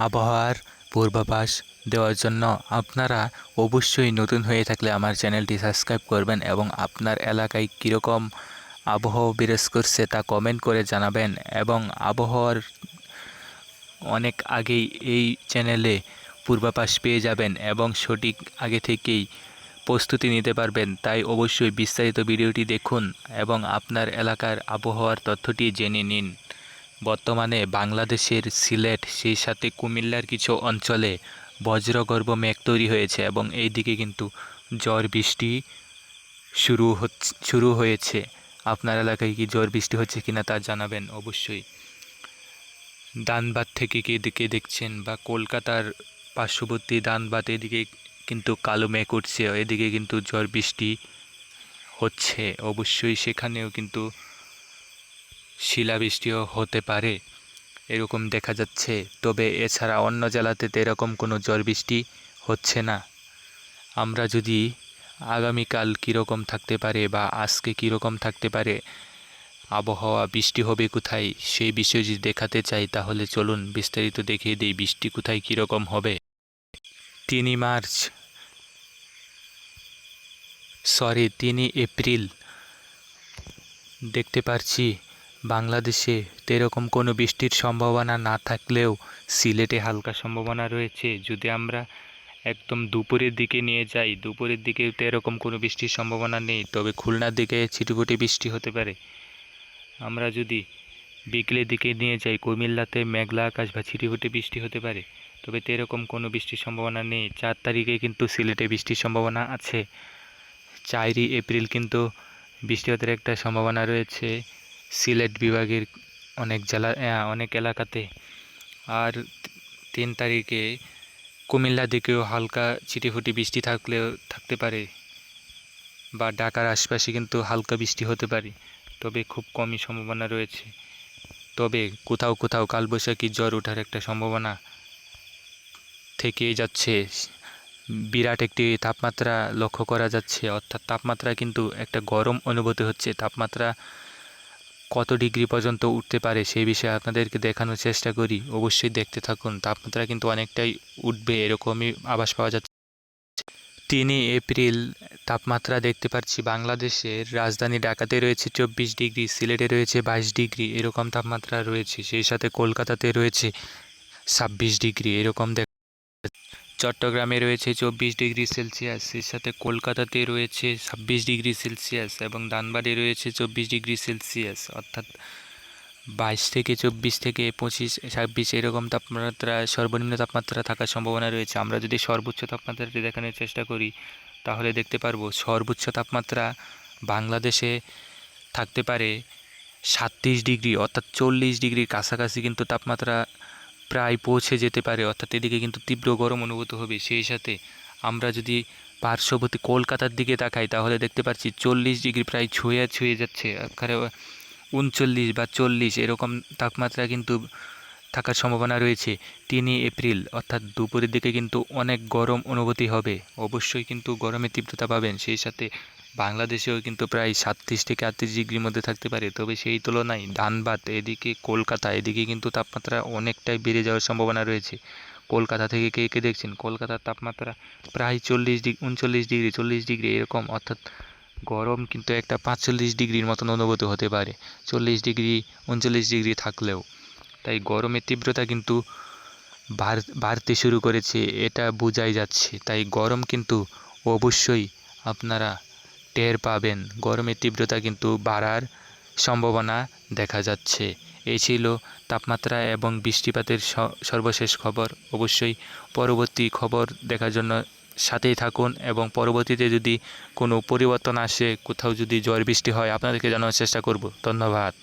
আবহাওয়ার পূর্বাভাস দেওয়ার জন্য আপনারা অবশ্যই নতুন হয়ে থাকলে আমার চ্যানেলটি সাবস্ক্রাইব করবেন এবং আপনার এলাকায় কীরকম আবহাওয়া বিরাজ করছে তা কমেন্ট করে জানাবেন। এবং আবহাওয়ার অনেক আগেই এই চ্যানেলে পূর্বাভাস পেয়ে যাবেন এবং সঠিক আগে থেকেই প্রস্তুতি নিতে পারবেন। তাই অবশ্যই বিস্তারিত ভিডিওটি দেখুন এবং আপনার এলাকার আবহাওয়ার তথ্যটি জেনে নিন। বর্তমানে বাংলাদেশের সিলেট সেই সাথে কুমিল্লার কিছু অঞ্চলে বজ্রগর্ভ মেঘ তৈরি হয়েছে এবং এই দিকে কিন্তু ঝড় বৃষ্টি শুরু হয়েছে। আপনার এলাকায় কি ঝড় বৃষ্টি হচ্ছে কিনা তা জানাবেন অবশ্যই। ধানবাদ থেকে কে দিকে দেখছেন বা কলকাতার পার্শ্ববর্তী ধানবাদ এদিকে কিন্তু কালো মেঘ উঠছে, এদিকে কিন্তু ঝড় বৃষ্টি হচ্ছে। অবশ্যই সেখানেও কিন্তু শিলাবৃষ্টিও হতে পারে এরকম দেখা যাচ্ছে। তবে এছাড়া অন্য জেলাতে তো এরকম কোনো ঝড় বৃষ্টি হচ্ছে না। আমরা যদি আগামীকাল কীরকম থাকতে পারে বা আজকে কীরকম থাকতে পারে, আবহাওয়া বৃষ্টি হবে কোথায় সেই বিষয় যদি দেখাতে চাই তাহলে চলুন বিস্তারিত দেখিয়ে দিই বৃষ্টি কোথায় কীরকম হবে। 3 এপ্রিল দেখতে পারছি বাংলাদেশে এরকম কোনো বৃষ্টির সম্ভাবনা না থাকলেও সিলেটে হালকা সম্ভাবনা রয়েছে। যদি আমরা একদম দুপুরের দিকে নিয়ে যাই, দুপুরের দিকে তো এরকম কোনো বৃষ্টির সম্ভাবনা নেই, তবে খুলনার দিকে ছিটেফোঁটে বৃষ্টি হতে পারে। আমরা যদি বিকেলের দিকে নিয়ে যাই, কুমিল্লাতে মেঘলা আকাশ বা ছিটেফোঁটে বৃষ্টি হতে পারে, তবে তো এরকম কোনো বৃষ্টির সম্ভাবনা নেই। 4 তারিখে কিন্তু সিলেটে বৃষ্টির সম্ভাবনা আছে। 4 এপ্রিল কিন্তু বৃষ্টিপাতের একটা সম্ভাবনা রয়েছে সিলেট বিভাগের অনেক এলাকাতে। আর 3 তারিখে কুমিল্লার দিকেও হালকা ছিটেফোঁটে বৃষ্টি থাকতে পারে বা ঢাকার আশপাশে কিন্তু হালকা বৃষ্টি হতে পারে, তবে খুব কমই সম্ভাবনা রয়েছে। তবে কোথাও কোথাও কালবৈশাখী ঝড় ওঠার একটা সম্ভাবনা থেকেই যাচ্ছে। বিরাট একটি তাপমাত্রা লক্ষ্য করা যাচ্ছে, অর্থাৎ তাপমাত্রা কিন্তু একটা গরম অনুভূতি হচ্ছে। তাপমাত্রা কত ডিগ্রি পর্যন্ত উঠতে পারে সেই বিষয়ে আপনাদেরকে দেখানোর চেষ্টা করি, অবশ্যই দেখতে থাকুন। তাপমাত্রা কিন্তু অনেকটাই উঠবে এরকমই আভাস পাওয়া যাচ্ছে। 3 এপ্রিল তাপমাত্রা দেখতে পাচ্ছি বাংলাদেশের রাজধানী ঢাকাতে রয়েছে 24 ডিগ্রি, সিলেটে রয়েছে 22 ডিগ্রি এরকম তাপমাত্রা রয়েছে। সেই সাথে কলকাতাতে রয়েছে 26 ডিগ্রি এরকম চট্টগ্রামে রয়েছে 24 ডিগ্রি সেলসিয়াস, সেই সাথে কলকাতাতে রয়েছে 26 ডিগ্রি সেলসিয়াস এবং ধানবাদে রয়েছে 24 ডিগ্রি সেলসিয়াস। অর্থাৎ 22 থেকে 24 থেকে 25 26 এরকম তাপমাত্রা সর্বনিম্ন তাপমাত্রা থাকার সম্ভাবনা রয়েছে। আমরা যদি সর্বোচ্চ তাপমাত্রাটি দেখানোর চেষ্টা করি তাহলে দেখতে পারবো সর্বোচ্চ তাপমাত্রা বাংলাদেশে থাকতে পারে 37 ডিগ্রি, অর্থাৎ 40 ডিগ্রির কাছাকাছি কিন্তু তাপমাত্রা প্রায় পৌঁছে যেতে পারে। অর্থাৎ এদিকে কিন্তু তীব্র গরম অনুভূত হবে। সেই সাথে আমরা যদি পার্শ্ববর্তী কলকাতার দিকে তাকাই তাহলে দেখতে পাচ্ছি 40 ডিগ্রি প্রায় ছুঁয়ে যাচ্ছে, একেবারে 39 বা 40 এরকম তাপমাত্রা কিন্তু থাকার সম্ভাবনা রয়েছে 3 এপ্রিল। অর্থাৎ দুপুরের দিকে কিন্তু অনেক গরম অনুভূতি হবে, অবশ্যই কিন্তু গরমের তীব্রতা পাবেন। সেই সাথে বাংলাদেশেও কিন্তু প্রায় 37 থেকে 38 ডিগ্রির মধ্যে থাকতে পারে, তবে সেই তুলনায় ধানবাদ এদিকে কলকাতা এদিকে কিন্তু তাপমাত্রা অনেকটাই বেড়ে যাওয়ার সম্ভাবনা রয়েছে। কলকাতা থেকে কে কে দেখছেন, কলকাতার তাপমাত্রা প্রায় 40 ডিগ্রি 39 ডিগ্রি 40 ডিগ্রি এরকম, অর্থাৎ গরম কিন্তু একটা 45 ডিগ্রির মতন অনুভূত হতে পারে 40 ডিগ্রি 39 ডিগ্রি থাকলেও। তাই গরমের তীব্রতা কিন্তু বাড়তে শুরু করেছে, এটা বোঝাই যাচ্ছে। তাই গরম কিন্তু অবশ্যই আপনারা টের পাবেন, গরমের তীব্রতা কিন্তু বাড়ার সম্ভাবনা দেখা যাচ্ছে। এই ছিল তাপমাত্রা এবং বৃষ্টিপাতের সর্বশেষ খবর। অবশ্যই পরবর্তী খবর দেখার জন্য সাথেই থাকুন এবং পরবর্তীতে যদি কোনো পরিবর্তন আসে, কোথাও যদি ঝড় বৃষ্টি হয় আপনাদেরকে জানানোর চেষ্টা করব। ধন্যবাদ।